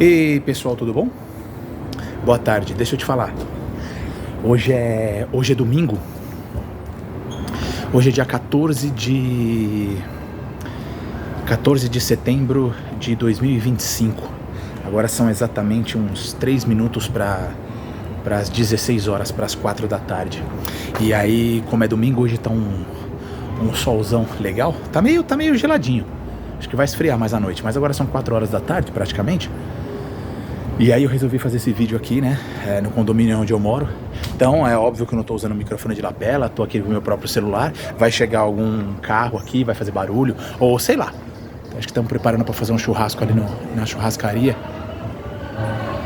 Ei, pessoal, tudo bom? Boa tarde, deixa eu te falar. Hoje é domingo. Hoje é dia 14 de setembro de 2025. Agora são exatamente uns 3 minutos para as 16 horas, para as 4 da tarde. E aí, como é domingo, hoje tá um solzão legal. Tá meio geladinho. Acho que vai esfriar mais à noite, mas agora são 4 horas da tarde praticamente. E aí eu resolvi fazer esse vídeo aqui, né, no condomínio onde eu moro. Então é óbvio que eu não tô usando o microfone de lapela, tô aqui com o meu próprio celular. Vai chegar algum carro aqui, vai fazer barulho, ou sei lá. Acho que estamos preparando para fazer um churrasco ali na churrascaria.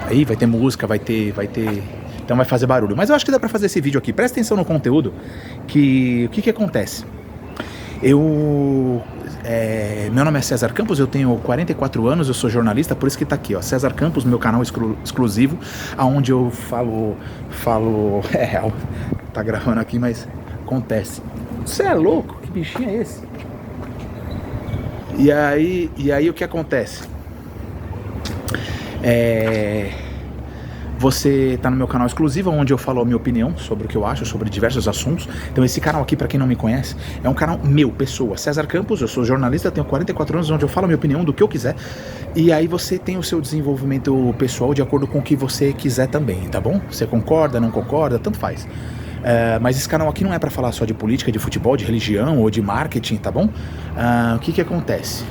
Aí vai ter música, vai ter... Então vai fazer barulho. Mas eu acho que dá pra fazer esse vídeo aqui. Presta atenção no conteúdo, que o que acontece? Meu nome é César Campos, eu tenho 44 anos, eu sou jornalista, por isso que tá aqui, ó, César Campos, meu canal exclusivo, onde eu falo, tá gravando aqui, mas acontece. Você é louco? Que bichinho é esse? E aí o que acontece? Você tá no meu canal exclusivo, onde eu falo a minha opinião sobre o que eu acho, sobre diversos assuntos. Então esse canal aqui, pra quem não me conhece, é um canal meu, pessoa, César Campos, eu sou jornalista, tenho 44 anos, onde eu falo a minha opinião do que eu quiser. E aí você tem o seu desenvolvimento pessoal de acordo com o que você quiser também, tá bom? Você concorda, não concorda, tanto faz. Mas esse canal aqui não é pra falar só de política, de futebol, de religião ou de marketing, tá bom? O que acontece?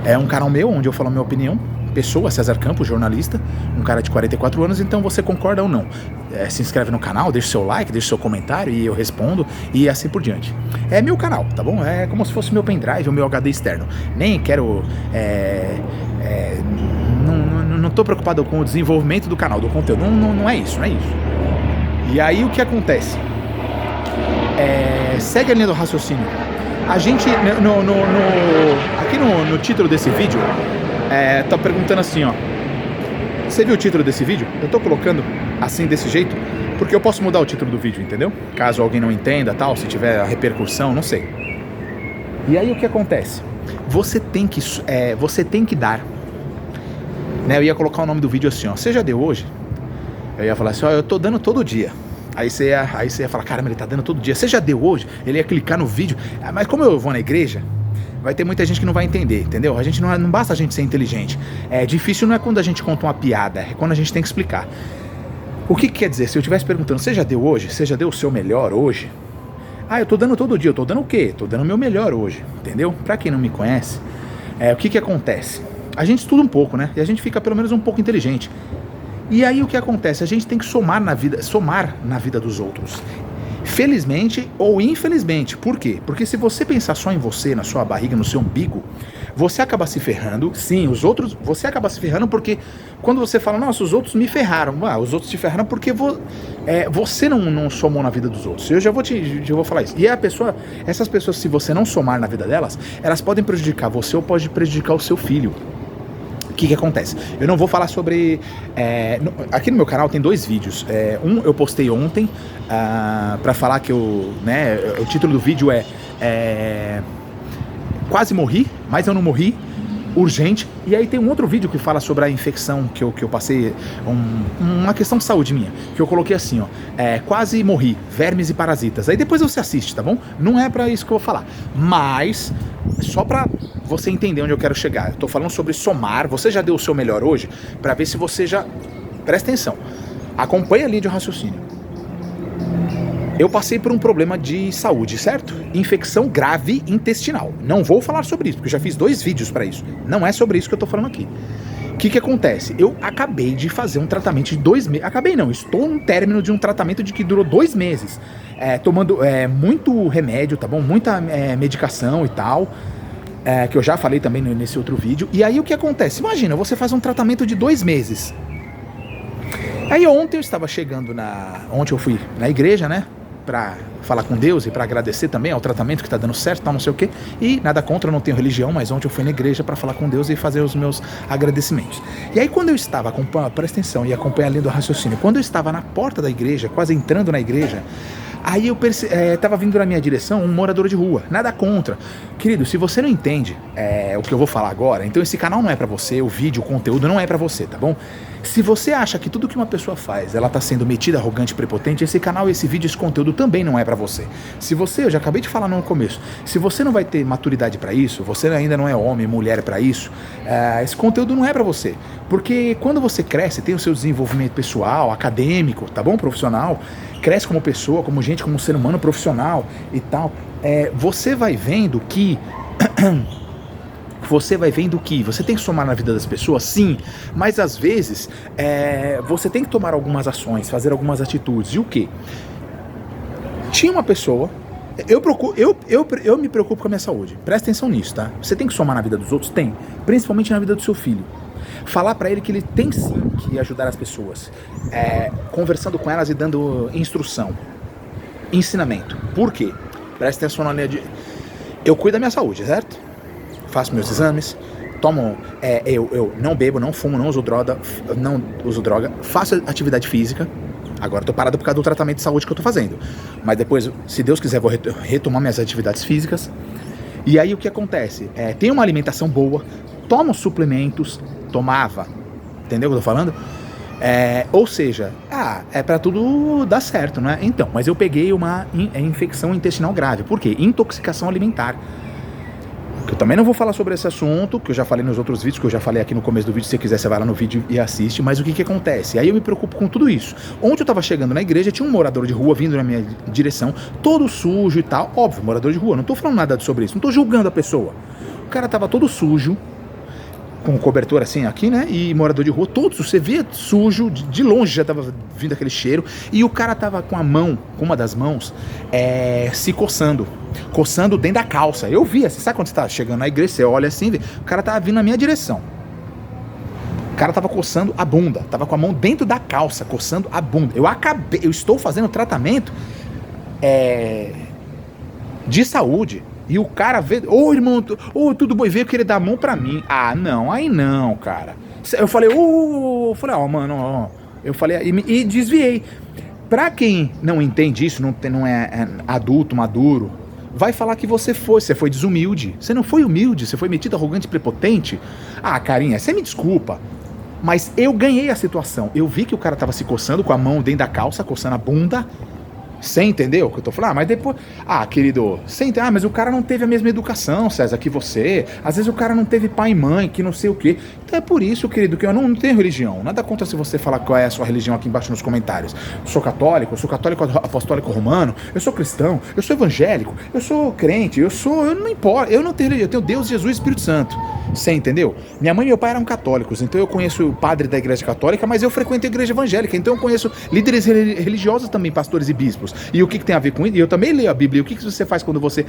É um canal meu, onde eu falo a minha opinião, pessoa, César Campos, jornalista, um cara de 44 anos, então você concorda ou não. Se inscreve no canal, deixa o seu like, deixa o seu comentário e eu respondo e assim por diante. É meu canal, tá bom? É como se fosse meu pendrive, o meu HD externo. Nem quero... não tô preocupado com o desenvolvimento do canal, do conteúdo. Não é isso, não é isso. E aí o que acontece? Segue a linha do raciocínio. A gente, aqui no título desse vídeo, tá perguntando assim, ó. Você viu o título desse vídeo? Eu tô colocando assim, desse jeito, porque eu posso mudar o título do vídeo, entendeu? Caso alguém não entenda, tal, se tiver a repercussão, não sei. E aí o que acontece? Você tem que dar, né? Eu ia colocar o nome do vídeo assim, ó. Você já deu hoje? Eu ia falar assim, ó, eu tô dando todo dia. Aí você ia falar, caramba, ele tá dando todo dia. Você já deu hoje? Ele ia clicar no vídeo. Mas como eu vou na igreja, vai ter muita gente que não vai entender, entendeu? A gente não basta a gente ser inteligente. Difícil não é quando a gente conta uma piada, é quando a gente tem que explicar. O que quer dizer? Se eu estivesse perguntando, você já deu hoje? Você já deu o seu melhor hoje? Eu tô dando todo dia. Eu tô dando o quê? Tô dando o meu melhor hoje, entendeu? Pra quem não me conhece, o que acontece? A gente estuda um pouco, né? E a gente fica pelo menos um pouco inteligente. E aí o que acontece? A gente tem que somar na vida dos outros. Felizmente ou infelizmente. Por quê? Porque se você pensar só em você, na sua barriga, no seu umbigo, você acaba se ferrando. Sim, os outros, você acaba se ferrando porque quando você fala, nossa, os outros me ferraram. Os outros te ferraram porque você não somou na vida dos outros. Eu já vou falar isso. E essas pessoas, se você não somar na vida delas, elas podem prejudicar você ou pode prejudicar o seu filho. O que acontece? Eu não vou falar sobre... aqui no meu canal tem 2 vídeos. Eu postei ontem pra falar que o título do vídeo é Quase Morri, mas eu não morri, urgente. E aí tem um outro vídeo que fala sobre a infecção que eu passei, uma questão de saúde minha, que eu coloquei assim, ó, quase morri, vermes e parasitas. Aí depois você assiste, tá bom? Não é pra isso que eu vou falar, mas só pra você entender onde eu quero chegar. Eu tô falando sobre somar. Você já deu o seu melhor hoje? Pra ver se você já... Presta atenção, acompanha a linha de raciocínio. Eu passei por um problema de saúde, certo? Infecção grave intestinal. Não vou falar sobre isso, porque eu já fiz 2 vídeos pra isso. Não é sobre isso que eu tô falando aqui. O que acontece? Eu acabei de fazer um tratamento de 2 meses. Acabei não, estou no término de um tratamento que durou 2 meses. Tomando muito remédio, tá bom? Muita medicação e tal. Que eu já falei também nesse outro vídeo. E aí o que acontece? Imagina, você faz um tratamento de 2 meses. Aí ontem eu estava chegando ontem eu fui na igreja, né? Pra falar com Deus e pra agradecer também ao tratamento que tá dando certo, tal, não sei o quê. E nada contra, eu não tenho religião, mas ontem eu fui na igreja pra falar com Deus e fazer os meus agradecimentos. E aí quando eu estava, presta atenção e acompanha a linha do raciocínio, quando eu estava na porta da igreja, quase entrando na igreja, Aí eu tava vindo na minha direção um morador de rua, nada contra. Querido, se você não entende o que eu vou falar agora, então esse canal não é pra você, o vídeo, o conteúdo não é pra você, tá bom? Se você acha que tudo que uma pessoa faz, ela tá sendo metida, arrogante, prepotente, esse canal, esse vídeo, esse conteúdo também não é pra você. Se você, eu já acabei de falar no começo, se você não vai ter maturidade pra isso, você ainda não é homem, mulher pra isso, esse conteúdo não é pra você. Porque quando você cresce, tem o seu desenvolvimento pessoal, acadêmico, tá bom? Profissional, cresce como pessoa, como gente, como ser humano profissional e tal, você vai vendo que você tem que somar na vida das pessoas, sim, mas às vezes você tem que tomar algumas ações, fazer algumas atitudes. E o quê? Tinha uma pessoa, eu me preocupo com a minha saúde, presta atenção nisso, tá? Você tem que somar na vida dos outros? Tem, principalmente na vida do seu filho. Falar pra ele que ele tem sim que ajudar as pessoas, conversando com elas e dando instrução, ensinamento. Por quê? Presta atenção na linha de... Eu cuido da minha saúde, certo? Faço meus exames, tomo, eu não bebo, não fumo, não uso droga, faço atividade física. Agora tô parado por causa do tratamento de saúde que eu tô fazendo, mas depois, se Deus quiser, vou retomar minhas atividades físicas. E aí o que acontece? Tenho uma alimentação boa, tomo suplementos, tomava, entendeu o que eu tô falando? Ou seja, é pra tudo dar certo, né? Então, mas eu peguei uma infecção intestinal grave. Por quê? Intoxicação alimentar. Eu também não vou falar sobre esse assunto, que eu já falei nos outros vídeos, que eu já falei aqui no começo do vídeo. Se você quiser, você vai lá no vídeo e assiste. Mas o que acontece? Aí eu me preocupo com tudo isso. Onde eu tava chegando na igreja, tinha um morador de rua vindo na minha direção, todo sujo e tal. Óbvio, morador de rua, não tô falando nada sobre isso, não tô julgando a pessoa. O cara tava todo sujo, com cobertor assim aqui, né? E morador de rua, todos, você via sujo, de longe já tava vindo aquele cheiro. E o cara tava com a mão, com uma das mãos, se coçando dentro da calça. Eu via, você sabe quando você tá chegando na igreja, você olha assim, o cara tava vindo na minha direção. O cara tava coçando a bunda, tava com a mão dentro da calça, coçando a bunda. Eu estou fazendo tratamento de saúde. E o cara vê, irmão, tudo bom, e veio querer dar a mão pra mim. Não, aí não, cara. Eu falei, mano, eu falei, e desviei. Pra quem não entende isso, não é adulto, maduro, vai falar que você foi desumilde. Você não foi humilde, você foi metido, arrogante, prepotente. Carinha, você me desculpa, mas eu ganhei a situação. Eu vi que o cara tava se coçando com a mão dentro da calça, coçando a bunda. Você entendeu o que eu tô falando? Mas depois... querido, você entende? Mas o cara não teve a mesma educação, César, que você. Às vezes o cara não teve pai e mãe, que não sei o quê. Então é por isso, querido, que eu não tenho religião. Nada contra se você falar qual é a sua religião aqui embaixo nos comentários. Eu sou católico apostólico romano, eu sou cristão, eu sou evangélico, eu sou crente, eu não importa, eu não tenho religião, eu tenho Deus, Jesus e Espírito Santo. Você entendeu? Minha mãe e meu pai eram católicos, então eu conheço o padre da igreja católica, mas eu frequento a igreja evangélica, então eu conheço líderes religiosos também, pastores e bispos. E o que tem a ver com isso? E eu também leio a Bíblia. E o que você faz quando você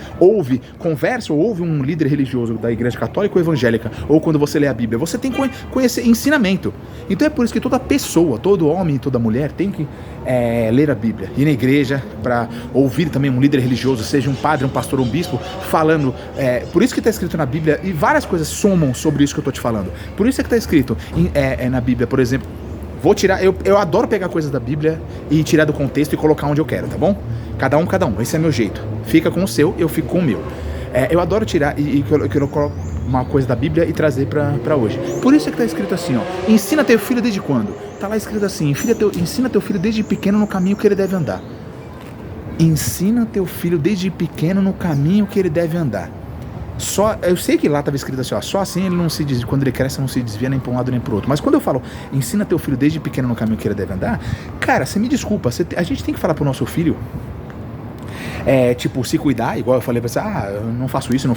conversa ou ouve um líder religioso da igreja católica ou evangélica? Ou quando você lê a Bíblia? Você tem que conhecer ensinamento. Então é por isso que toda pessoa, todo homem e toda mulher tem que ler a Bíblia. Ir na igreja para ouvir também um líder religioso, seja um padre, um pastor ou um bispo, falando. Por isso que está escrito na Bíblia, e várias coisas somam sobre isso que eu estou te falando. Por isso é que está escrito na Bíblia, por exemplo. Vou tirar, eu adoro pegar coisas da Bíblia e tirar do contexto e colocar onde eu quero, tá bom? Cada um, esse é meu jeito. Fica com o seu, eu fico com o meu. Eu adoro tirar e eu coloco uma coisa da Bíblia e trazer pra hoje. Por isso é que tá escrito assim, ó. Ensina teu filho desde quando? Tá lá escrito assim, ensina teu filho desde pequeno no caminho que ele deve andar. Ensina teu filho desde pequeno no caminho que ele deve andar. Eu sei que lá estava escrito assim, ó, só assim ele não se desvia, quando ele cresce não se desvia nem para um lado nem para o outro. Mas quando eu falo, ensina teu filho desde pequeno no caminho que ele deve andar, cara, você me desculpa, a gente tem que falar pro nosso filho, se cuidar, igual eu falei pra você, eu não faço isso, não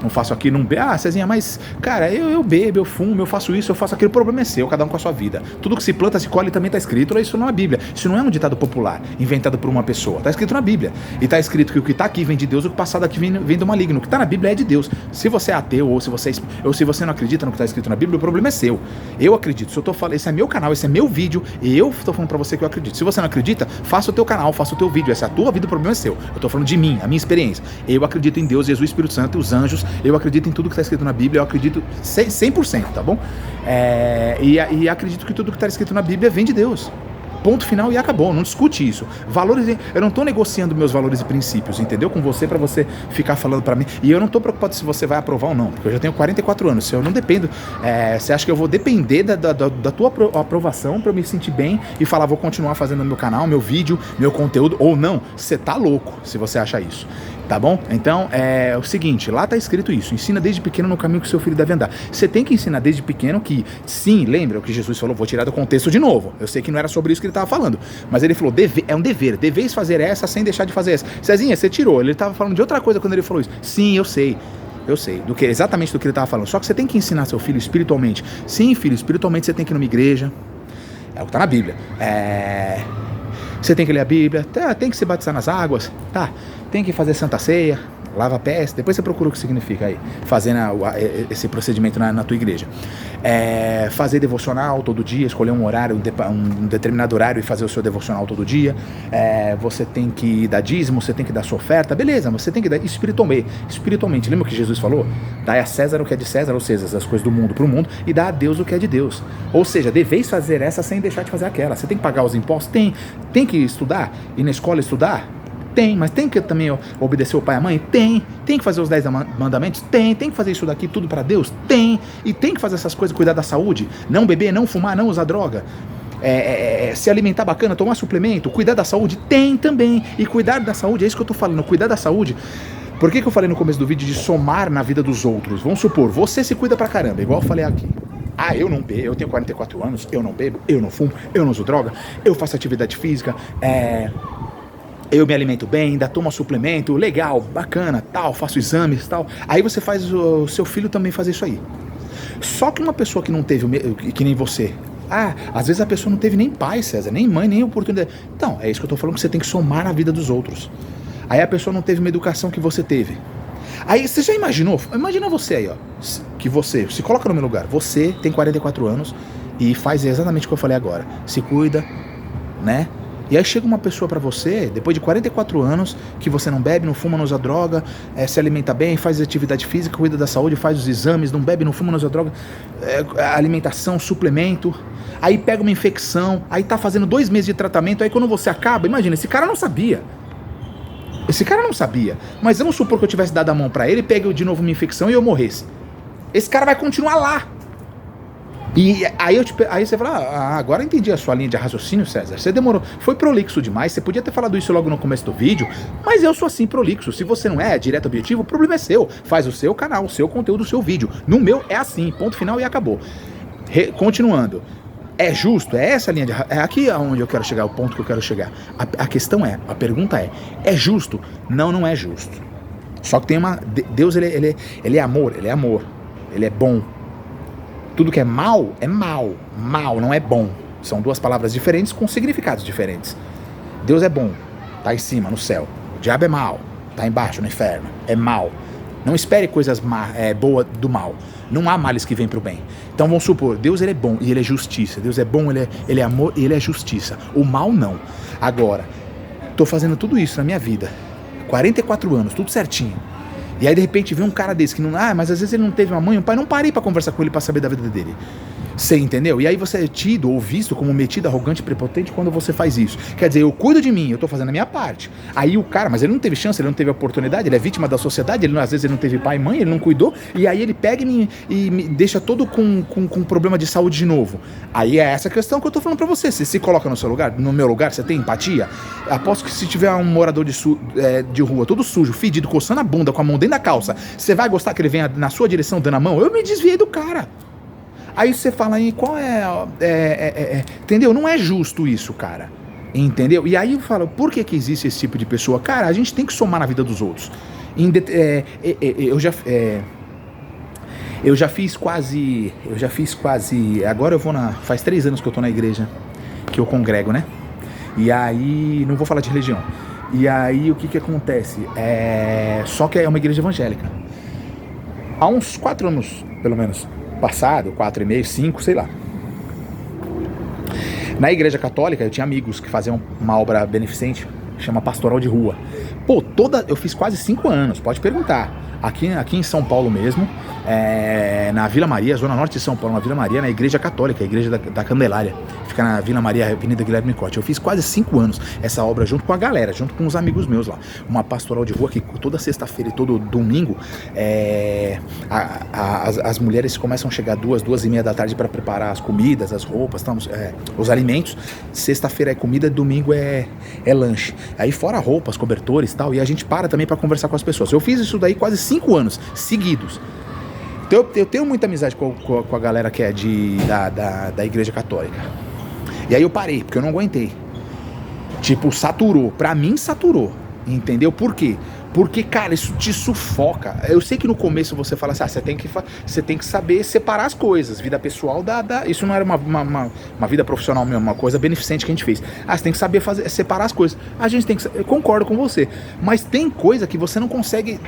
faço aquilo, não bebo. Cezinha, mas, cara, eu bebo, eu fumo, eu faço isso, eu faço aquilo, o problema é seu, cada um com a sua vida. Tudo que se planta, se colhe, também tá escrito, isso não é Bíblia, isso não é um ditado popular, inventado por uma pessoa, tá escrito na Bíblia, e tá escrito que o que tá aqui vem de Deus, o que passado aqui vem do maligno, o que tá na Bíblia é de Deus. Se você é ateu, ou se você não acredita no que tá escrito na Bíblia, o problema é seu. Eu acredito, se eu tô falando, esse é meu canal, esse é meu vídeo, e eu tô falando pra você que eu acredito. Se você não acredita, faça o teu canal, faça o teu vídeo, essa é a tua vida, o problema é seu. Eu tô falando de mim, a minha experiência. Eu acredito em Deus, Jesus, Espírito Santo, os anjos, eu acredito em tudo que está escrito na Bíblia, eu acredito 100%, tá bom? E acredito que tudo que está escrito na Bíblia vem de Deus. Ponto final e acabou, não discute isso. Valores, eu não tô negociando meus valores e princípios, entendeu? Com você pra você ficar falando pra mim. E eu não tô preocupado se você vai aprovar ou não, porque eu já tenho 44 anos. Se eu não dependo, você acha que eu vou depender da tua aprovação pra eu me sentir bem e falar, vou continuar fazendo meu canal, meu vídeo, meu conteúdo, ou não? Você tá louco se você acha isso. Tá bom? Então, é o seguinte, lá tá escrito isso, ensina desde pequeno no caminho que seu filho deve andar. Você tem que ensinar desde pequeno que, sim, lembra o que Jesus falou, vou tirar do contexto de novo. Eu sei que não era sobre isso que ele tava falando, mas ele falou, é um dever, deveis fazer essa sem deixar de fazer essa. Cezinha, você tirou, ele tava falando de outra coisa quando ele falou isso. Sim, eu sei, exatamente do que ele tava falando. Só que você tem que ensinar seu filho espiritualmente. Sim, filho, espiritualmente você tem que ir numa igreja, é o que tá na Bíblia. Você tem que ler a Bíblia, tem que se batizar nas águas, tem que fazer Santa Ceia, lava pés, depois você procura o que significa aí, fazendo esse procedimento na tua igreja. Fazer devocional todo dia, escolher um horário, um determinado horário e fazer o seu devocional todo dia. Você tem que dar dízimo, você tem que dar sua oferta, beleza, mas você tem que dar espiritualmente. Lembra o que Jesus falou? Dai a César o que é de César, ou seja, as coisas do mundo para o mundo, e dá a Deus o que é de Deus. Ou seja, deveis fazer essa sem deixar de fazer aquela. Você tem que pagar os impostos? Tem que estudar? Ir na escola estudar? Tem, mas tem que também obedecer o pai e a mãe? Tem que fazer os 10 mandamentos? Tem que fazer isso daqui tudo para Deus? E tem que fazer essas coisas, cuidar da saúde, não beber, não fumar, não usar droga, se alimentar bacana, tomar suplemento, cuidar da saúde? Tem também, e cuidar da saúde, é isso que eu tô falando, cuidar da saúde. Por que eu falei no começo do vídeo de somar na vida dos outros? Vamos supor, você se cuida pra caramba, igual eu falei aqui. Eu não bebo, eu tenho 44 anos, eu não bebo, eu não fumo, eu não uso droga, eu faço atividade física, eu me alimento bem, ainda tomo suplemento, legal, bacana, tal, faço exames, tal. Aí você faz o seu filho também fazer isso aí. Só que uma pessoa que não teve, que nem você, às vezes a pessoa não teve nem pai, César, nem mãe, nem oportunidade. Então, é isso que eu tô falando, que você tem que somar na vida dos outros. Aí a pessoa não teve uma educação que você teve. Aí você já imaginou? Imagina você aí, ó, que você, se coloca no meu lugar, você tem 44 anos e faz exatamente o que eu falei agora. Se cuida, né? E aí chega uma pessoa pra você, depois de 44 anos, que você não bebe, não fuma, não usa droga, se alimenta bem, faz atividade física, cuida da saúde, faz os exames, não bebe, não fuma, não usa droga, alimentação, suplemento, aí pega uma infecção, aí tá fazendo 2 meses de tratamento, aí quando você acaba, imagina, esse cara não sabia, mas vamos supor que eu tivesse dado a mão pra ele, pega de novo uma infecção e eu morresse. Esse cara vai continuar lá. E aí você fala, agora eu entendi a sua linha de raciocínio, César. Você demorou, foi prolixo demais. Você podia ter falado isso logo no começo do vídeo, mas eu sou assim prolixo. Se você não é direto objetivo, o problema é seu. Faz o seu canal, o seu conteúdo, o seu vídeo. No meu é assim, ponto final e acabou. Continuando. É justo? É essa a linha de... É aqui aonde eu quero chegar, o ponto que eu quero chegar. A questão a pergunta é justo? Não é justo. Só que tem Deus, ele é amor, ele é bom. Tudo que é mal, mal não é bom. São 2 palavras diferentes com significados diferentes. Deus é bom, tá em cima, no céu. O diabo é mal, tá embaixo, no inferno, é mal. Não espere coisas boas do mal. Não há males que vêm pro bem. Então vamos supor, Deus ele é bom e ele é justiça. Deus é bom, ele é amor e ele é justiça. O mal não. Agora, tô fazendo tudo isso na minha vida. 44 anos, tudo certinho. E aí de repente vem um cara desse que não... mas às vezes ele não teve uma mãe, um pai, não parei pra conversar com ele pra saber da vida dele. Você entendeu? E aí você é tido ou visto como metido, arrogante, prepotente quando você faz isso. Quer dizer, eu cuido de mim, eu tô fazendo a minha parte. Aí o cara, mas ele não teve chance, ele não teve oportunidade, ele é vítima da sociedade, às vezes ele não teve pai e mãe, ele não cuidou, e aí ele pega e me deixa todo com problema de saúde de novo. Aí é essa questão que eu tô falando pra você. Você se coloca no seu lugar, no meu lugar, você tem empatia? Aposto que se tiver um morador de rua todo sujo, fedido, coçando a bunda, com a mão dentro da calça, você vai gostar que ele venha na sua direção dando a mão? Eu me desviei do cara. Aí você fala aí, qual entendeu? Não é justo isso, cara. Entendeu? E aí eu falo, por que existe esse tipo de pessoa? Cara, a gente tem que somar na vida dos outros. Eu já fiz quase, agora faz 3 anos que eu tô na igreja, que eu congrego, né? E aí, não vou falar de religião. E aí, o que acontece? Só que é uma igreja evangélica. Há uns 4 anos, pelo menos, passado, 4,5, 5, sei lá. Na igreja católica, eu tinha amigos que faziam uma obra beneficente, chama Pastoral de Rua. Eu fiz quase 5 anos, pode perguntar. Aqui em São Paulo mesmo, na Vila Maria, Zona Norte de São Paulo, na Vila Maria, na Igreja Católica, a Igreja da Candelária. Fica na Vila Maria, Avenida Guilherme Cote. Eu fiz quase 5 anos essa obra junto com a galera, junto com uns amigos meus lá. Uma pastoral de rua que toda sexta-feira e todo domingo as mulheres começam a chegar 2h30 da tarde para preparar as comidas, as roupas, os alimentos. Sexta-feira é comida, domingo é lanche. Aí fora roupas, cobertores e tal, e a gente para também para conversar com as pessoas. Eu fiz isso daí quase 5 anos seguidos. Então eu tenho muita amizade com a galera que é da Igreja Católica. E aí eu parei, porque eu não aguentei. Tipo, saturou. Pra mim, saturou. Entendeu? Por quê? Porque, cara, isso te sufoca. Eu sei que no começo você fala assim, você tem que saber separar as coisas. Vida pessoal isso não era uma vida profissional mesmo, uma coisa beneficente que a gente fez. Você tem que saber separar as coisas. A gente tem que... Eu concordo com você. Mas tem coisa que você não consegue...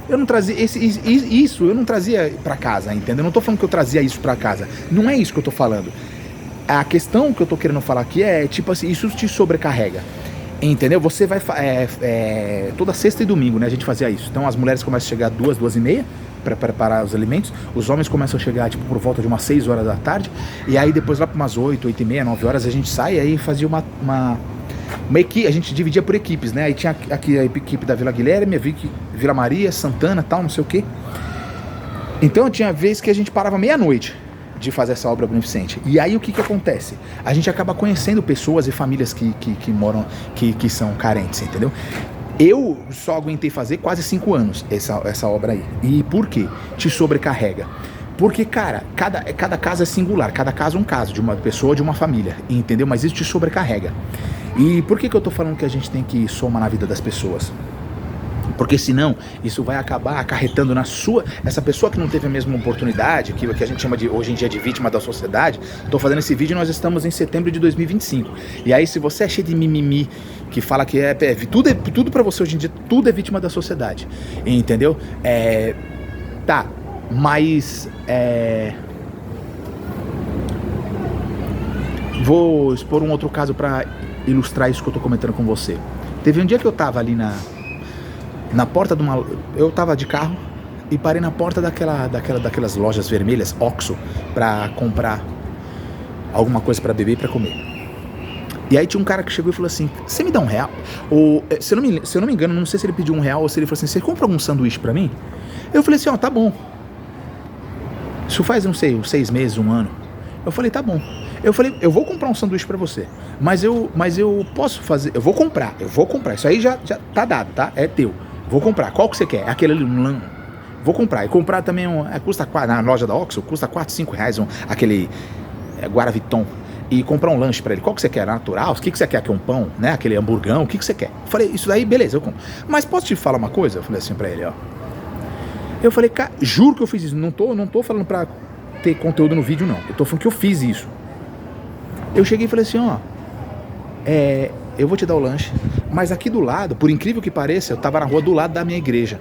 Eu não trazia isso, eu não trazia pra casa, entendeu? Eu não tô falando que eu trazia isso pra casa. Não é isso que eu tô falando. A questão que eu tô querendo falar aqui é, tipo assim, isso te sobrecarrega. Entendeu? Você vai... toda sexta e domingo, né? A gente fazia isso. Então as mulheres começam a chegar 2h30 para preparar os alimentos. Os homens começam a chegar, tipo, por volta de umas 6 horas da tarde. E aí depois lá para umas 8h30, 9 horas a gente sai. E aí fazia uma equipe, a gente dividia por equipes, né? Aí tinha aqui a equipe da Vila Guilherme, a Vila Maria, Santana, tal, não sei o quê. Então tinha vez que a gente parava meia-noite de fazer essa obra beneficente. E aí o que acontece? A gente acaba conhecendo pessoas e famílias que moram, que são carentes, entendeu? Eu só aguentei fazer quase 5 anos essa obra aí. E por quê? Te sobrecarrega. Porque, cara, cada caso é singular, cada caso é um caso, de uma pessoa, de uma família, entendeu? Mas isso te sobrecarrega. E por que eu tô falando que a gente tem que somar na vida das pessoas? Porque senão, isso vai acabar acarretando essa pessoa que não teve a mesma oportunidade, que a gente chama hoje em dia de vítima da sociedade. Tô fazendo esse vídeo e nós estamos em setembro de 2025. E aí, se você é cheio de mimimi, que fala que tudo pra você hoje em dia, tudo é vítima da sociedade, entendeu? Tá, mas vou expor um outro caso pra ilustrar isso que eu tô comentando com você. Teve um dia que eu tava ali na porta de uma... Eu tava de carro e parei na porta daquelas lojas vermelhas, Oxxo, pra comprar alguma coisa pra beber e pra comer. E aí tinha um cara que chegou e falou assim, você me dá R$1? Ou, se eu não me engano, não sei se ele pediu R$1 ou se ele falou assim, você compra algum sanduíche pra mim? Eu falei assim, tá bom. Isso faz, não sei, uns 6 meses, 1 ano. Eu falei, tá bom. Eu falei, eu vou comprar um sanduíche pra você, mas eu posso fazer, eu vou comprar, isso aí já tá dado, tá? É teu, vou comprar, qual que você quer? Aquele ali, vou comprar, e comprar também, custa, na loja da Oxxo, custa R$4, R$5, aquele Guaraviton, e comprar um lanche pra ele, qual que você quer? Natural? O que você quer? Aqui um pão, né? Aquele hamburgão, o que você quer? Eu falei, isso daí, beleza, eu compro. Mas posso te falar uma coisa? Eu falei assim pra ele, ó. Eu falei, cara, juro que eu fiz isso, não tô falando pra ter conteúdo no vídeo, não, eu tô falando que eu fiz isso. Eu cheguei e falei assim, eu vou te dar o lanche, mas aqui do lado, por incrível que pareça, eu tava na rua do lado da minha igreja.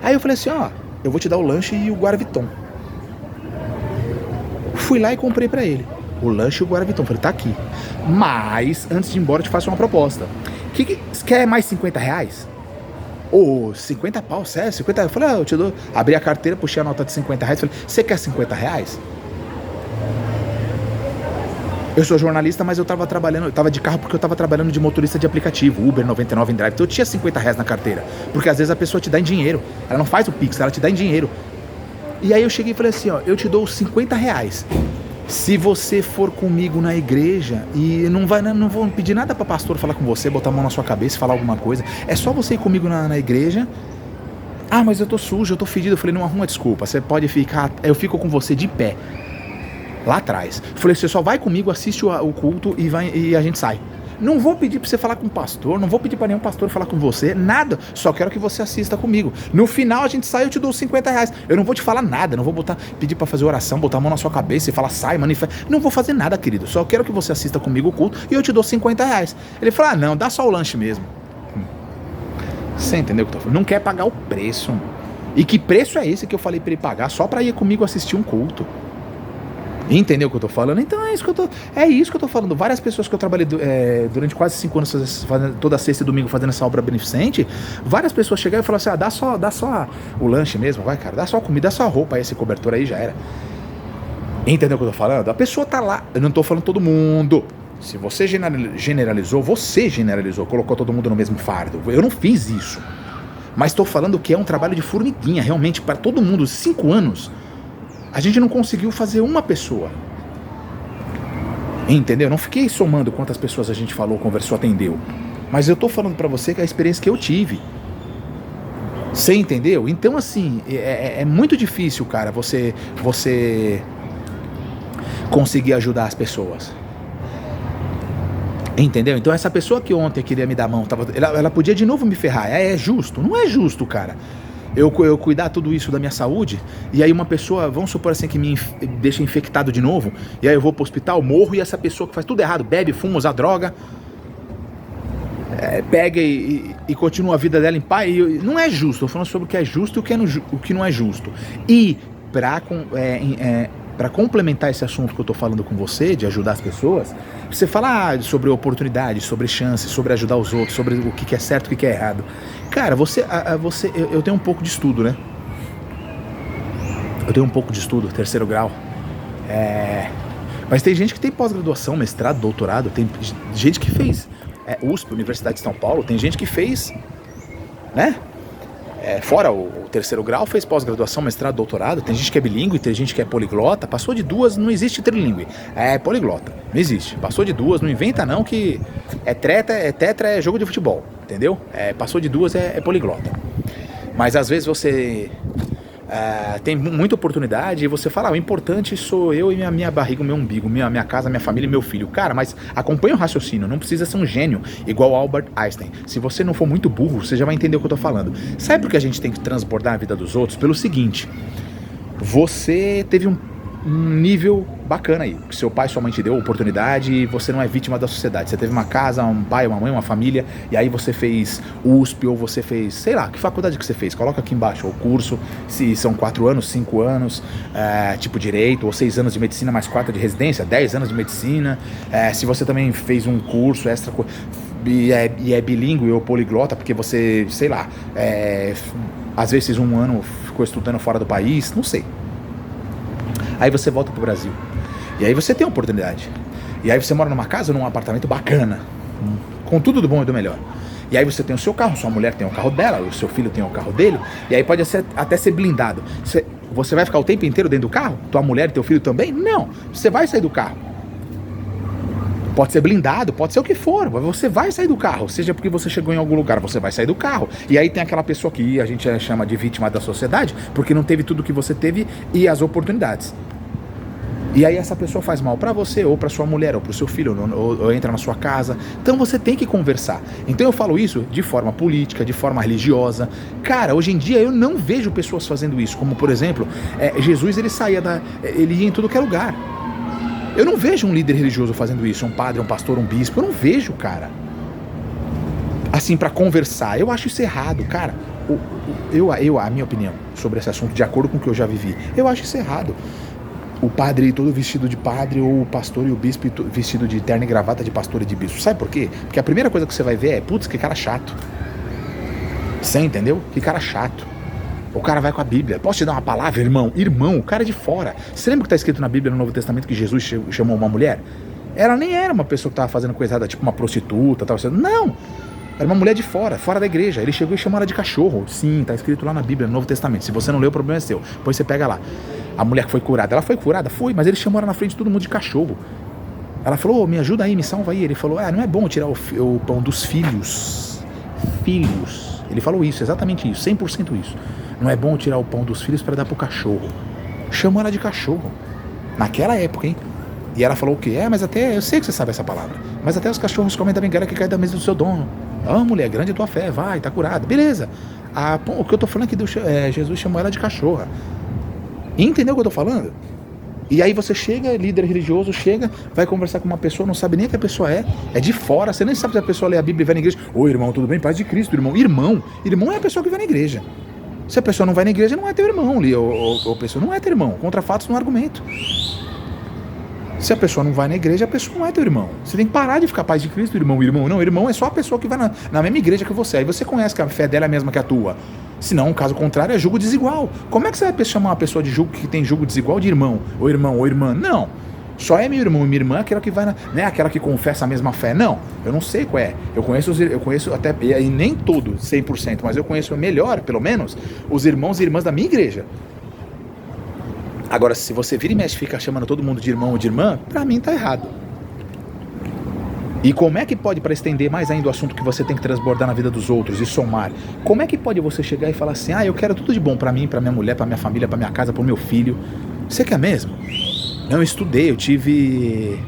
Aí eu falei assim, eu vou te dar o lanche e o Guaraviton. Fui lá e comprei pra ele o lanche e o Guaraviton. Falei, tá aqui. Mas, antes de ir embora, eu te faço uma proposta. Quer mais R$50? Ou 50 pau, sério? 50? Eu falei, eu te dou. Abri a carteira, puxei a nota de R$50. Falei, você quer R$50? Eu sou jornalista, mas eu tava de carro porque eu tava trabalhando de motorista de aplicativo, Uber 99 em Drive. Então eu tinha R$50 na carteira. Porque às vezes a pessoa te dá em dinheiro. Ela não faz o Pix, ela te dá em dinheiro. E aí eu cheguei e falei assim, eu te dou R$50. Se você for comigo na igreja e não vou pedir nada pra pastor falar com você, botar a mão na sua cabeça e falar alguma coisa. É só você ir comigo na igreja. Mas eu tô sujo, eu tô fedido. Eu falei, não arruma desculpa, você pode ficar, eu fico com você de pé. Lá atrás. Falei, você só vai comigo, assiste o culto e a gente sai. Não vou pedir pra você falar com o pastor, não vou pedir pra nenhum pastor falar com você, nada. Só quero que você assista comigo. No final a gente sai, eu te dou R$50. Eu não vou te falar nada, não vou pedir pra fazer oração, botar a mão na sua cabeça e falar, sai, manifesta. Não vou fazer nada, querido. Só quero que você assista comigo o culto e eu te dou R$50. Ele falou, não, dá só o lanche mesmo. Você entendeu o que eu tô falando? Não quer pagar o preço. E que preço é esse que eu falei pra ele pagar só pra ir comigo assistir um culto? Entendeu o que eu tô falando? Então é isso que eu tô falando. Várias pessoas que eu trabalhei durante quase 5 anos, fazendo, toda sexta e domingo fazendo essa obra beneficente, várias pessoas chegaram e falaram assim, dá só o lanche mesmo, vai cara, dá só a comida, dá só a roupa aí, esse cobertor aí, já era. Entendeu o que eu tô falando? A pessoa tá lá, eu não tô falando todo mundo. Se você generalizou, colocou todo mundo no mesmo fardo. Eu não fiz isso. Mas tô falando que é um trabalho de formiguinha, realmente, para todo mundo. 5 anos, a gente não conseguiu fazer uma pessoa. Entendeu? Não fiquei somando quantas pessoas a gente falou, conversou, atendeu. Mas eu tô falando pra você que é a experiência que eu tive. Você entendeu? Então, assim, é muito difícil, cara, você conseguir ajudar as pessoas. Entendeu? Então essa pessoa que ontem queria me dar a mão, ela podia de novo me ferrar. É justo? Não é justo, cara. Eu cuidar tudo isso da minha saúde, e aí uma pessoa, vamos supor assim, que me deixa infectado de novo, e aí eu vou pro hospital, morro, e essa pessoa que faz tudo errado, bebe, fuma, usa droga, pega e continua a vida dela em paz. Não é justo. Eu tô falando sobre o que é justo e o que não é justo. E para complementar esse assunto que eu tô falando com você, de ajudar as pessoas, você fala sobre oportunidade, sobre chance, sobre ajudar os outros, sobre o que é certo e o que é errado. Cara, eu tenho um pouco de estudo, né? Eu tenho um pouco de estudo, 3º grau. Mas tem gente que tem pós-graduação, mestrado, doutorado, tem gente que fez USP, Universidade de São Paulo, tem gente que fez, né? Fora o 3º grau, fez pós-graduação, mestrado, doutorado. Tem gente que é bilíngue, tem gente que é poliglota. Passou de 2, não existe trilíngue. É poliglota, não existe. Passou de 2, não inventa não que tetra é jogo de futebol, entendeu? Passou de 2 é poliglota. Mas às vezes você tem muita oportunidade e você fala, o importante sou eu e minha barriga, o meu umbigo, minha casa, minha família e meu filho. Cara, mas acompanha o raciocínio, não precisa ser um gênio igual Albert Einstein. Se você não for muito burro, você já vai entender o que eu tô falando. Sabe por que a gente tem que transbordar a vida dos outros? Pelo seguinte, você teve um nível bacana aí, que seu pai e sua mãe te deu oportunidade e você não é vítima da sociedade. Você teve uma casa, um pai, uma mãe, uma família, e aí você fez USP ou você fez, sei lá, que faculdade que você fez? Coloca aqui embaixo o curso, se são 4 anos, 5 anos, tipo direito, ou 6 anos de medicina mais 4 de residência, 10 anos de medicina, se você também fez um curso extra e é bilíngue ou poliglota, porque você, sei lá, às vezes 1 ano ficou estudando fora do país, não sei. Aí você volta pro Brasil. E aí você tem a oportunidade. E aí você mora numa casa ou num apartamento bacana, com tudo do bom e do melhor. E aí você tem o seu carro, sua mulher tem o carro dela, o seu filho tem o carro dele, e aí pode até ser blindado. Você vai ficar o tempo inteiro dentro do carro? Tua mulher e teu filho também? Não. Você vai sair do carro. Pode ser blindado, pode ser o que for, mas você vai sair do carro, seja porque você chegou em algum lugar, você vai sair do carro. E aí tem aquela pessoa que a gente chama de vítima da sociedade, porque não teve tudo que você teve e as oportunidades. E aí essa pessoa faz mal pra você, ou pra sua mulher, ou pro seu filho, ou entra na sua casa. Então você tem que conversar. Então eu falo isso de forma política, de forma religiosa. Cara, hoje em dia eu não vejo pessoas fazendo isso. Como, por exemplo, Jesus, ele ia em tudo que é lugar. Eu não vejo um líder religioso fazendo isso, um padre, um pastor, um bispo. Eu não vejo, cara. Assim, pra conversar. Eu acho isso errado, cara. A minha opinião sobre esse assunto, de acordo com o que eu já vivi, eu acho isso errado. O padre todo vestido de padre, ou o pastor e o bispo vestido de terno e gravata de pastor e de bispo. Sabe por quê? Porque a primeira coisa que você vai ver é, putz, que cara chato. Você entendeu? Que cara chato. O cara vai com a Bíblia. Posso te dar uma palavra, irmão? Irmão, o cara é de fora. Você lembra que está escrito na Bíblia, no Novo Testamento, que Jesus chamou uma mulher? Ela nem era uma pessoa que estava fazendo coisa errada, tipo uma prostituta, não. Era uma mulher de fora da igreja. Ele chegou e chamou ela de cachorro. Sim, tá escrito lá na Bíblia, no Novo Testamento. Se você não leu, o problema é seu. Depois você pega lá. A mulher que foi curada, ela foi curada? Foi, mas ele chamou ela na frente de todo mundo de cachorro. Ela falou, me ajuda aí, me salva aí. Ele falou, não é bom tirar o pão dos filhos. Filhos. Ele falou isso, exatamente isso, 100% isso. Não é bom tirar o pão dos filhos para dar pro cachorro. Chamou ela de cachorro. Naquela época, hein? E ela falou o quê? Mas até, eu sei que você sabe essa palavra, mas até os cachorros comem da bengala que cai da mesa do seu dono. Mulher, grande a tua fé, vai, tá curada. Beleza. O que eu tô falando é que Jesus chamou ela de cachorra. Entendeu o que eu tô falando? E aí você chega, líder religioso, vai conversar com uma pessoa, não sabe nem o que a pessoa é de fora, você nem sabe se a pessoa lê a Bíblia e vai na igreja. Oi, irmão, tudo bem? Paz de Cristo, irmão. Irmão é a pessoa que vai na igreja. Se a pessoa não vai na igreja, não é teu irmão, ou a pessoa não é teu irmão. Contra fatos, não é argumento. Se a pessoa não vai na igreja, a pessoa não é teu irmão. Você tem que parar de ficar paz de Cristo, irmão. Irmão não, irmão é só a pessoa que vai na mesma igreja que você. Aí você conhece que a fé dela é a mesma que a tua. Se não, caso contrário, é julgo desigual. Como é que você vai chamar uma pessoa de julgo que tem julgo desigual de irmão ou irmã? Não. Só é meu irmão e minha irmã aquela que vai aquela que confessa a mesma fé. Não, eu não sei qual é. Eu conheço até, e nem tudo, 100%, mas eu conheço melhor, pelo menos, os irmãos e irmãs da minha igreja. Agora, se você vira e mexe e fica chamando todo mundo de irmão ou de irmã, pra mim tá errado. E como é que pode, para estender mais ainda o assunto que você tem que transbordar na vida dos outros e somar, como é que pode você chegar e falar assim, eu quero tudo de bom pra mim, pra minha mulher, pra minha família, pra minha casa, pro meu filho. Você quer mesmo? Não, eu estudei, eu tive,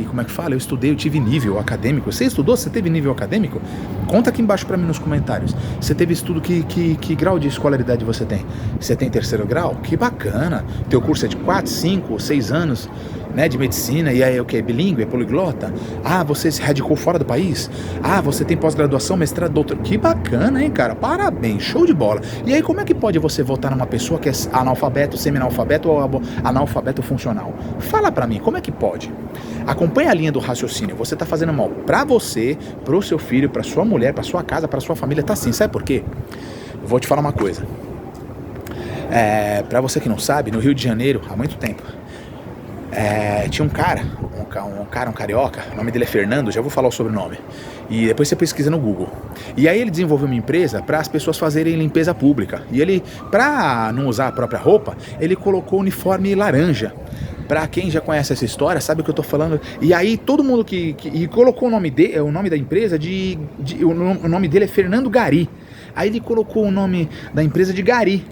como é que fala? Eu estudei, eu tive nível acadêmico. Você estudou? Você teve nível acadêmico? Conta aqui embaixo pra mim nos comentários. Você teve estudo, que grau de escolaridade você tem? Você tem terceiro grau? Que bacana. Teu curso é de 4, 5, 6 anos, né, de medicina, e aí é o que? Bilíngue, é poliglota? Você se radicou fora do país? Você tem pós-graduação, mestrado, doutor. Que bacana, hein, cara? Parabéns, show de bola. E aí como é que pode você votar numa pessoa que é analfabeto, semi-analfabeto ou analfabeto funcional? Fala pra mim, como é que pode? Acompanha a linha do raciocínio. Você tá fazendo mal pra você, pro seu filho, pra sua mulher, pra sua casa, pra sua família. Tá assim, sabe por quê? Vou te falar uma coisa. Pra você que não sabe, no Rio de Janeiro, há muito tempo, tinha um carioca, o nome dele é Fernando, já vou falar o sobrenome, e depois você pesquisa no Google. E aí ele desenvolveu uma empresa para as pessoas fazerem limpeza pública, e ele, para não usar a própria roupa, ele colocou uniforme laranja. Pra quem já conhece essa história, sabe o que eu tô falando. E aí todo mundo e colocou o nome da empresa o nome dele é Fernando Gari. Aí ele colocou o nome da empresa de Gari.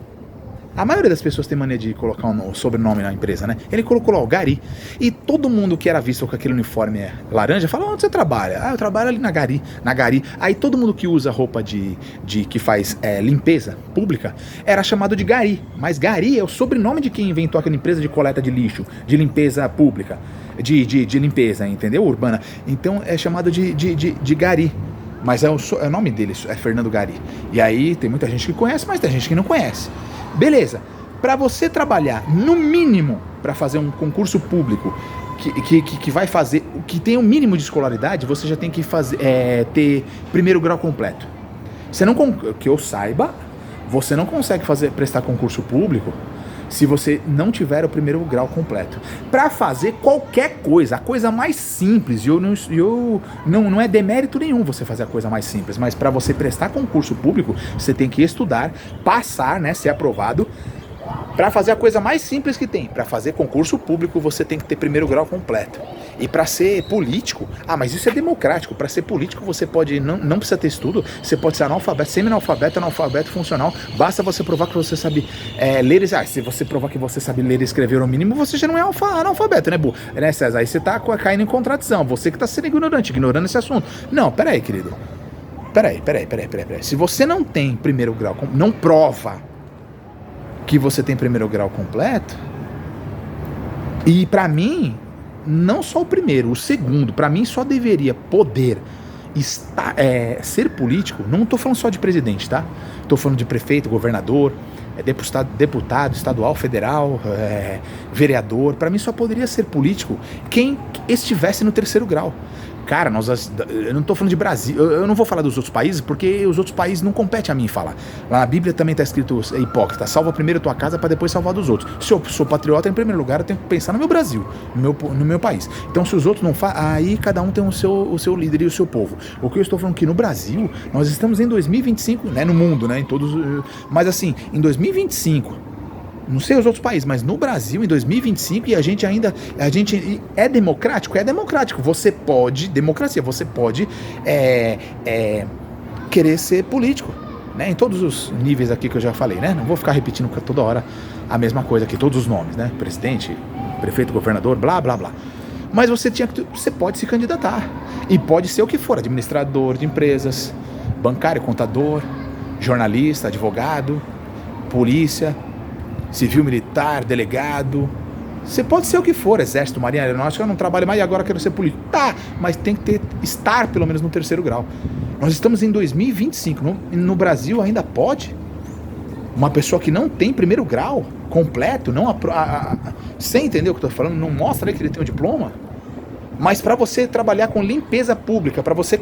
A maioria das pessoas tem mania de colocar um sobrenome na empresa, né? Ele colocou lá o Gari. E todo mundo que era visto com aquele uniforme laranja fala, onde você trabalha? Eu trabalho ali na Gari. Aí todo mundo que usa roupa que faz limpeza pública era chamado de Gari. Mas Gari é o sobrenome de quem inventou aquela empresa de coleta de lixo, de limpeza pública, de limpeza, entendeu? Urbana. Então é chamado de Gari. Mas é o nome dele, é Fernando Gari. E aí tem muita gente que conhece, mas tem gente que não conhece. Beleza, para você trabalhar, no mínimo, para fazer um concurso público que vai fazer, que tem um mínimo de escolaridade, você já tem que ter primeiro grau completo. Que eu saiba, você não consegue prestar concurso público se você não tiver o primeiro grau completo. Para fazer qualquer coisa, a coisa mais simples, não é demérito nenhum você fazer a coisa mais simples, mas para você prestar concurso público, você tem que estudar, passar, né, ser aprovado. Para fazer a coisa mais simples que tem, para fazer concurso público, você tem que ter primeiro grau completo. E para ser político, mas isso é democrático. Para ser político, você pode, não precisa ter estudo, você pode ser analfabeto, semi-analfabeto, analfabeto funcional. Basta você provar que você sabe ler. Se você provar que você sabe ler e escrever no mínimo, você já não é analfabeto, né, César? Aí você tá caindo em contradição. Você que tá sendo ignorando esse assunto. Não, peraí, querido. Peraí. Se você não tem primeiro grau, não prova que você tem primeiro grau completo, e pra mim, não só o primeiro, o segundo, pra mim só deveria poder ser político. Não tô falando só de presidente, tá? Tô falando de prefeito, governador, deputado estadual, federal, vereador. Pra mim só poderia ser político quem estivesse no terceiro grau. Cara, eu não tô falando de Brasil, eu não vou falar dos outros países, porque os outros países não competem a mim falar. Lá na Bíblia também tá escrito, hipócrita, salva primeiro a tua casa para depois salvar dos outros. Se eu sou patriota, em primeiro lugar, eu tenho que pensar no meu Brasil, no meu país. Então, se os outros não fazem, aí cada um tem o seu líder e o seu povo. O que eu estou falando que no Brasil, nós estamos em 2025, né, no mundo, né, mas assim, em 2025, não sei os outros países, mas no Brasil, em 2025, e a gente é democrático? É democrático. Você pode, democracia, você pode querer ser político, né? Em todos os níveis aqui que eu já falei, né? Não vou ficar repetindo toda hora a mesma coisa aqui, todos os nomes, né? Presidente, prefeito, governador, blá, blá, blá. Mas você pode se candidatar. E pode ser o que for, administrador de empresas, bancário, contador, jornalista, advogado, polícia, civil, militar, delegado. Você pode ser o que for, exército, marinha aeronáutica. Eu não trabalho mais e agora quero ser político. Tá, mas tem que estar pelo menos no terceiro grau. Nós estamos em 2025, no Brasil ainda pode? Uma pessoa que não tem primeiro grau completo, você entendeu o que eu tô falando? Não mostra aí que ele tem um diploma. Mas para você trabalhar com limpeza pública, para você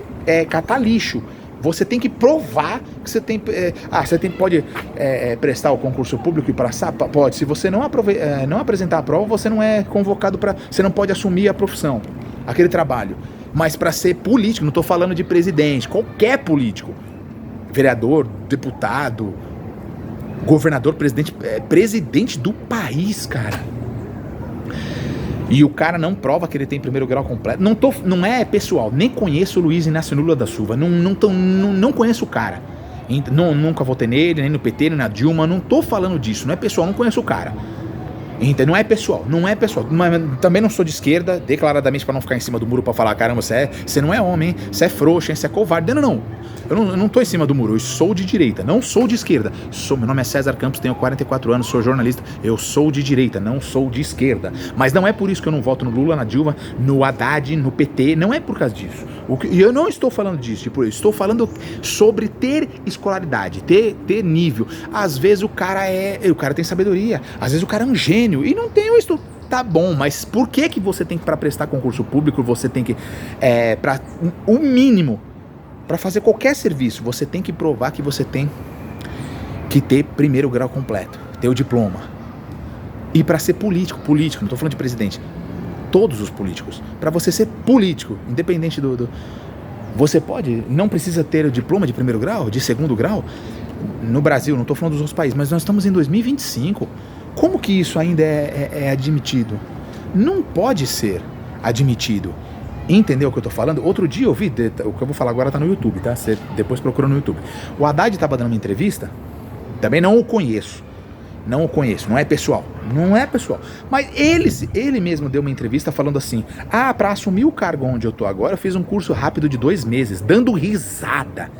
catar lixo, você tem que provar que você tem... pode prestar o concurso público e passar? Pode. Se você não apresentar a prova, você não é convocado para... Você não pode assumir a profissão, aquele trabalho. Mas para ser político, não estou falando de presidente, qualquer político, vereador, deputado, governador, presidente do país, cara. E o cara não prova que ele tem primeiro grau completo. Não é pessoal, nem conheço o Luiz Inácio Lula da Silva, não conheço o cara. Nunca votei nele, nem no PT, nem na Dilma, não tô falando disso, não é pessoal, não conheço o cara. Não é pessoal, mas também não sou de esquerda, declaradamente, para não ficar em cima do muro para falar, caramba, você não é homem, hein? Você é frouxo, hein? Você é covarde. Não. Eu não tô em cima do muro, eu sou de direita, não sou de esquerda. Meu nome é César Campos, tenho 44 anos, sou jornalista, eu sou de direita, não sou de esquerda. Mas não é por isso que eu não voto no Lula, na Dilma, no Haddad, no PT, não é por causa disso. E eu não estou falando disso, eu estou falando sobre ter escolaridade, ter nível. Às vezes o cara tem sabedoria, às vezes o cara é um gênio e não tem o estudo. Tá bom, mas por que você tem que, para prestar concurso público, você tem que, para o mínimo, para fazer qualquer serviço, você tem que provar que você tem que ter primeiro grau completo, ter o diploma. E para ser político, não tô falando de presidente, todos os políticos, para você ser político, independente você não precisa ter o diploma de primeiro grau, de segundo grau, no Brasil, não tô falando dos outros países, mas nós estamos em 2025, como que isso ainda é admitido? Não pode ser admitido. Entendeu o que eu tô falando? Outro dia eu vi, o que eu vou falar agora tá no YouTube, tá? Você depois procura no YouTube. O Haddad tava dando uma entrevista, também não o conheço, não é pessoal, mas ele mesmo deu uma entrevista falando assim, pra assumir o cargo onde eu tô agora, eu fiz um curso rápido de 2 meses, dando risada.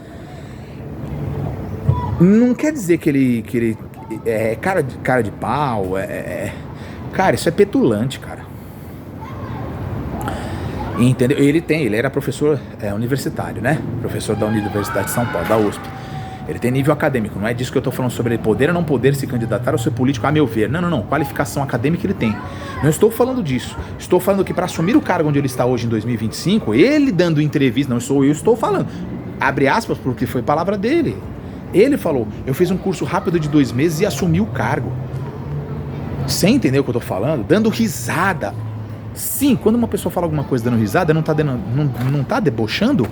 Não quer dizer que ele é cara de pau, cara, isso é petulante, cara. Entendeu? Ele era professor universitário, né? Professor da Universidade de São Paulo, da USP. Ele tem nível acadêmico, não é disso que eu tô falando sobre ele poder ou não poder se candidatar ou ser político, a meu ver. Não, qualificação acadêmica ele tem. Não estou falando disso. Estou falando que para assumir o cargo onde ele está hoje em 2025, ele dando entrevista, não sou eu, estou falando. Abre aspas, porque foi palavra dele. Ele falou, eu fiz um curso rápido de 2 meses e assumi o cargo. Você entendeu o que eu tô falando? Dando risada. Sim, quando uma pessoa fala alguma coisa dando risada, não tá debochando.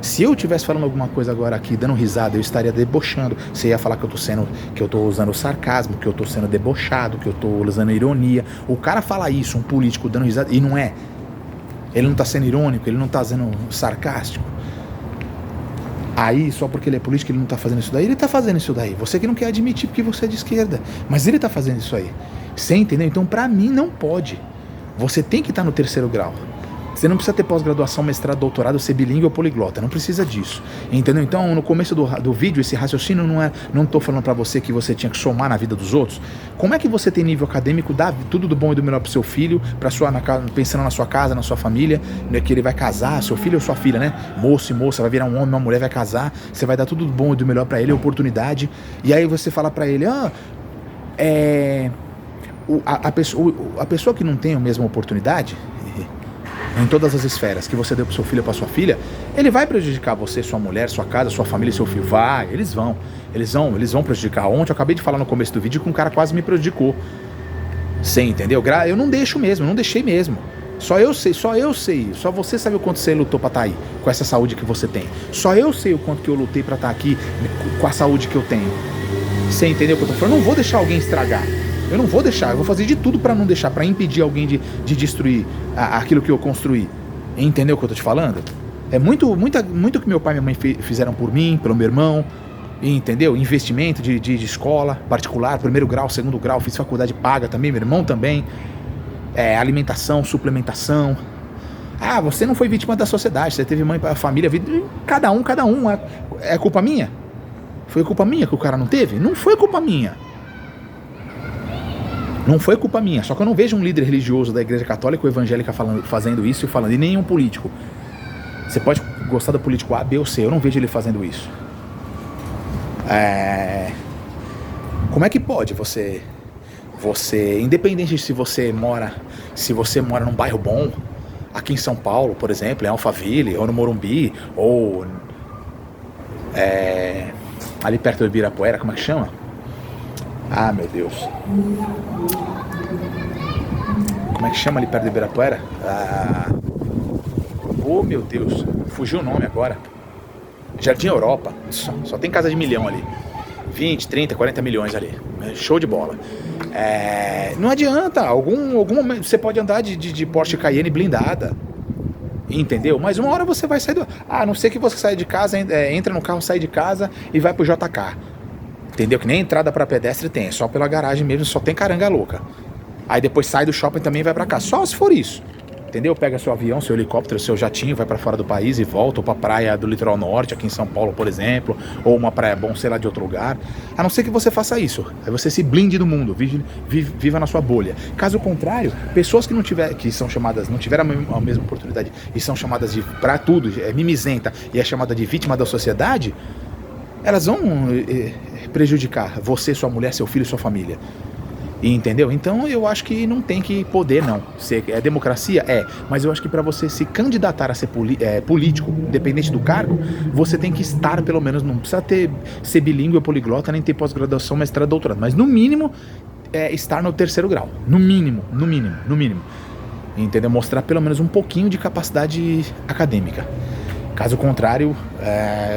Se eu estivesse falando alguma coisa agora aqui dando risada, eu estaria debochando. Você ia falar que eu tô usando sarcasmo, que eu tô sendo debochado, que eu tô usando ironia. O cara fala isso, um político dando risada, e não é. Ele não tá sendo irônico, ele não tá sendo sarcástico. Aí, só porque ele é político, ele não tá fazendo isso daí. Ele tá fazendo isso daí. Você que não quer admitir porque você é de esquerda. Mas ele tá fazendo isso aí. Você entendeu? Então, pra mim, não pode. Você tem que estar no 3º grau. Você não precisa ter pós-graduação, mestrado, doutorado, ser bilíngue ou poliglota. Não precisa disso. Entendeu? Então, no começo do vídeo, esse raciocínio não tô falando pra você que você tinha que somar na vida dos outros. Como é que você tem nível acadêmico, dá tudo do bom e do melhor pro seu filho, pensando na sua casa, na sua família, né, que ele vai casar, seu filho ou sua filha, né? Moço e moça, vai virar um homem, uma mulher vai casar, você vai dar tudo do bom e do melhor pra ele, oportunidade. E aí você fala pra ele, a pessoa que não tem a mesma oportunidade em todas as esferas que você deu pro seu filho ou pra sua filha, ele vai prejudicar você, sua mulher, sua casa, sua família, seu filho. Eles vão prejudicar. Ontem eu acabei de falar no começo do vídeo que um cara quase me prejudicou. Você entendeu? Eu não deixei mesmo. Só eu sei, só você sabe o quanto você lutou pra estar aí, com essa saúde que você tem. Só eu sei o quanto que eu lutei pra estar aqui com a saúde que eu tenho. Você entendeu o que eu tô falando? Eu não vou deixar alguém estragar. Eu não vou deixar, eu vou fazer de tudo pra não deixar, pra impedir alguém de destruir aquilo que eu construí. Entendeu o que eu tô te falando? É muito que meu pai e minha mãe fizeram por mim, pelo meu irmão, entendeu? Investimento de escola particular, 1º grau, 2º grau, fiz faculdade paga também, meu irmão também, alimentação, suplementação. Você não foi vítima da sociedade, você teve mãe, família, vida, cada um, é culpa minha? Foi culpa minha que o cara não teve? Não foi culpa minha. Não foi culpa minha, só que eu não vejo um líder religioso da igreja católica ou evangélica fazendo isso e nenhum político. Você pode gostar do político A, B ou C, eu não vejo ele fazendo isso. Como é que pode independente de se você mora num bairro bom, aqui em São Paulo, por exemplo, em Alphaville, ou no Morumbi, ou ali perto do Ibirapuera, como é que chama? Ah, meu Deus. Como é que chama ali perto do Ibirapuera? Oh, meu Deus, fugiu o nome agora. Jardim Europa, só tem casa de milhão ali. 20, 30, 40 milhões ali. Show de bola. Não adianta, algum momento você pode andar de Porsche Cayenne blindada. Entendeu? Mas uma hora você vai sair a não ser que você saia de casa, entra no carro, sai de casa e vai pro JK. Entendeu? Que nem entrada pra pedestre tem, é só pela garagem mesmo, só tem caranga louca. Aí depois sai do shopping também e vai pra cá. Só se for isso. Entendeu? Pega seu avião, seu helicóptero, seu jatinho, vai pra fora do país e volta, ou pra praia do litoral norte, aqui em São Paulo, por exemplo, ou uma praia bom, sei lá, de outro lugar. A não ser que você faça isso. Aí você se blinde do mundo, viva na sua bolha. Caso contrário, pessoas que não tiveram a mesma oportunidade e são chamadas de, pra tudo, mimizenta e é chamada de vítima da sociedade, elas vão prejudicar você, sua mulher, seu filho e sua família. Entendeu? Então eu acho que não tem que poder, não. É democracia? Mas eu acho que para você se candidatar a ser político, independente do cargo, você tem que estar, pelo menos, não precisa ser bilíngue ou poliglota, nem ter pós-graduação, mestrado, doutorado, mas no mínimo estar no 3º grau. No mínimo. Entendeu? Mostrar pelo menos um pouquinho de capacidade acadêmica. Caso contrário,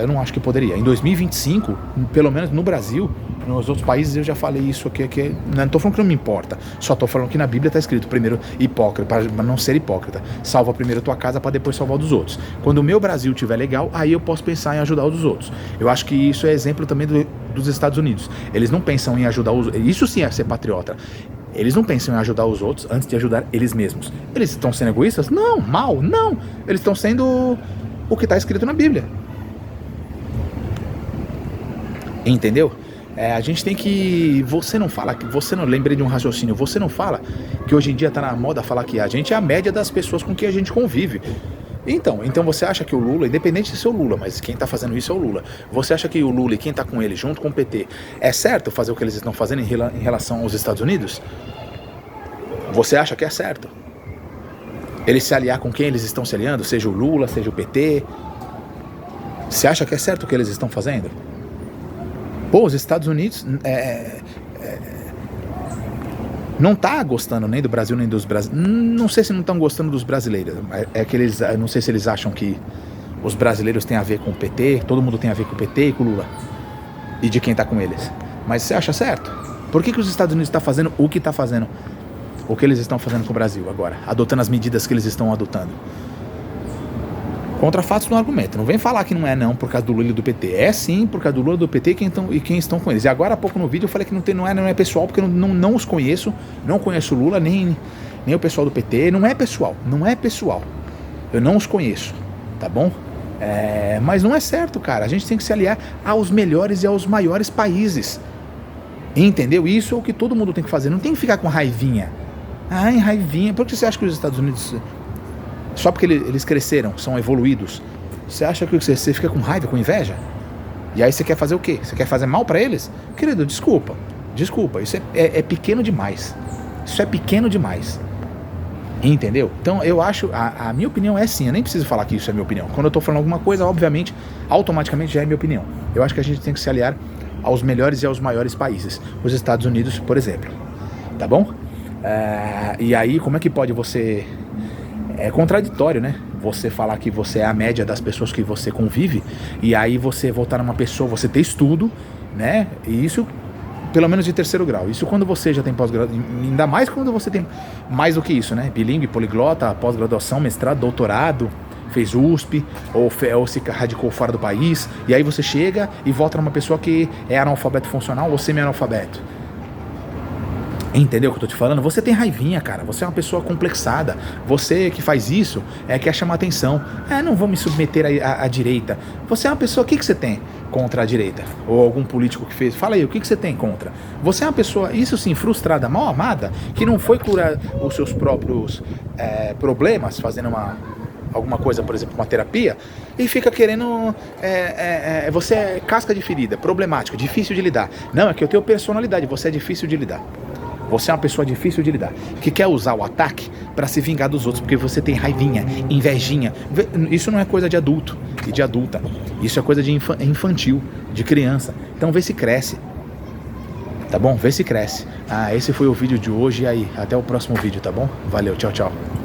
eu não acho que poderia. Em 2025, pelo menos no Brasil, nos outros países eu já falei isso aqui, não estou falando que não me importa, só estou falando que na Bíblia está escrito primeiro hipócrita, para não ser hipócrita, salva primeiro a tua casa para depois salvar o dos outros. Quando o meu Brasil estiver legal, aí eu posso pensar em ajudar os dos outros. Eu acho que isso é exemplo também dos Estados Unidos. Eles não pensam em ajudar os outros, isso sim é ser patriota. Eles não pensam em ajudar os outros antes de ajudar eles mesmos. Eles estão sendo egoístas? Não, não. Eles estão sendo o que está escrito na Bíblia. Entendeu? A gente tem que... Você não lembrei de um raciocínio, você não fala que hoje em dia tá na moda falar que a gente é a média das pessoas com quem a gente convive. Então você acha que o Lula, independente de ser o Lula, mas quem tá fazendo isso é o Lula, você acha que o Lula e quem tá com ele, junto com o PT, é certo fazer o que eles estão fazendo em relação aos Estados Unidos? Você acha que é certo? Eles se aliar com quem eles estão se aliando, seja o Lula, seja o PT? Você acha que é certo o que eles estão fazendo? Pô, os Estados Unidos não tá gostando nem do Brasil, nem dos brasileiros. Não sei se não estão gostando dos brasileiros. Não sei se eles acham que os brasileiros têm a ver com o PT, todo mundo tem a ver com o PT e com o Lula. E de quem tá com eles. Mas você acha certo? Por que os Estados Unidos estão fazendo o que está fazendo? O que eles estão fazendo com o Brasil agora? Adotando as medidas que eles estão adotando. Contra fatos no argumento. Não vem falar que não é não por causa do Lula e do PT. É sim por causa do Lula e do PT e quem estão com eles. E agora há pouco no vídeo eu falei que não é pessoal, porque eu não os conheço. Não conheço o Lula, nem o pessoal do PT. Não é pessoal. Eu não os conheço. Tá bom? Mas não é certo, cara. A gente tem que se aliar aos melhores e aos maiores países. Entendeu? Isso é o que todo mundo tem que fazer. Não tem que ficar com raivinha. Raivinha. Por que você acha que os Estados Unidos... Só porque eles cresceram, são evoluídos, você acha que você fica com raiva, com inveja? E aí você quer fazer o quê? Você quer fazer mal pra eles? Querido, desculpa, isso é pequeno demais. Isso é pequeno demais. Entendeu? Então eu acho, a minha opinião é sim, eu nem preciso falar que isso é minha opinião. Quando eu tô falando alguma coisa, obviamente, automaticamente já é minha opinião. Eu acho que a gente tem que se aliar aos melhores e aos maiores países. Os Estados Unidos, por exemplo. Tá bom? E aí, como é que pode você... É contraditório, né? Você falar que você é a média das pessoas que você convive e aí você voltar numa pessoa, você ter estudo, né? E isso, pelo menos de 3º grau. Isso quando você já tem pós-graduação, ainda mais quando você tem mais do que isso, né? Bilíngue, poliglota, pós-graduação, mestrado, doutorado, fez USP ou se radicou fora do país. E aí você chega e volta numa pessoa que é analfabeto funcional ou semi-analfabeto. Entendeu o que eu tô te falando? Você tem raivinha, cara. Você é uma pessoa complexada. Você que faz isso quer chamar atenção. Não vou me submeter à direita. Você é uma pessoa... O que você tem contra a direita? Ou algum político que fez? Fala aí, o que você tem contra? Você é uma pessoa, isso sim, frustrada, mal amada, que não foi curar os seus próprios problemas fazendo alguma coisa, por exemplo, uma terapia, e fica querendo, você é casca de ferida, problemático, difícil de lidar. Não, é que eu tenho personalidade, você é difícil de lidar. Você é uma pessoa difícil de lidar, que quer usar o ataque para se vingar dos outros, porque você tem raivinha, invejinha. Isso não é coisa de adulto e de adulta, isso é coisa de infantil, de criança. Então vê se cresce, tá bom? Vê se cresce. Esse foi o vídeo de hoje, e aí, até o próximo vídeo, tá bom? Valeu, tchau, tchau.